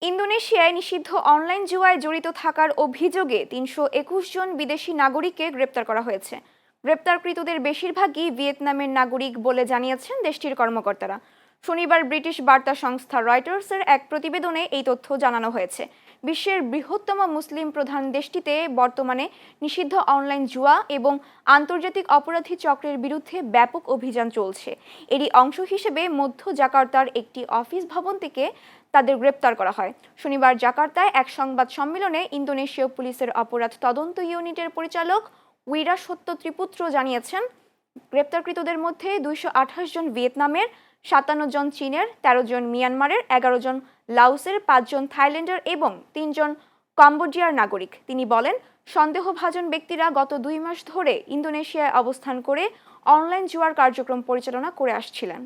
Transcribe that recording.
ইন্দোনেশিয়ায় নিষিদ্ধ অনলাইন জুয়ায় জড়িত থাকার অভিযোগে ৩২১ জন বিদেশি নাগরিককে গ্রেপ্তার করা হয়েছে। গ্রেপ্তারকৃতদের বেশিরভাগই ভিয়েতনামের নাগরিক বলে জানিয়েছেন দেশটির কর্মকর্তারা। শনিবার ব্রিটিশ বার্তা সংস্থা রয়টার্সের এক প্রতিবেদনে এই তথ্য জানানো হয়েছে। বিশ্বের বৃহত্তম মুসলিম প্রধান দেশটিতে বর্তমানে নিষিদ্ধ অনলাইন জুয়া এবং আন্তর্জাতিক অপরাধী চক্রের বিরুদ্ধে ব্যাপক অভিযান চলছে। এরই অংশ হিসেবে মধ্য জাকার্তার একটি অফিস ভবন থেকে তাদের গ্রেপ্তার করা হয়। শনিবার জাকার্তায় এক সংবাদ সম্মেলনে ইন্দোনেশীয় পুলিশের অপরাধ তদন্ত ইউনিটের পরিচালক উইরা সত্য ত্রিপুত্র জানিয়েছেন, গ্রেপ্তারকৃতদের মধ্যে 228 জন ভিয়েতনামের, 57 জন চীনের, 13 জন মিয়ানমারের, 11 জন লাওসের, 5 জন থাইল্যান্ডের এবং 3 জন কম্বোডিয়ার নাগরিক। তিনি বলেন, সন্দেহভাজন ব্যক্তিরা গত 2 মাস ধরে ইন্দোনেশিয়ায় অবস্থান করে অনলাইন জুয়ার কার্যক্রম পরিচালনা করে আসছিলেন।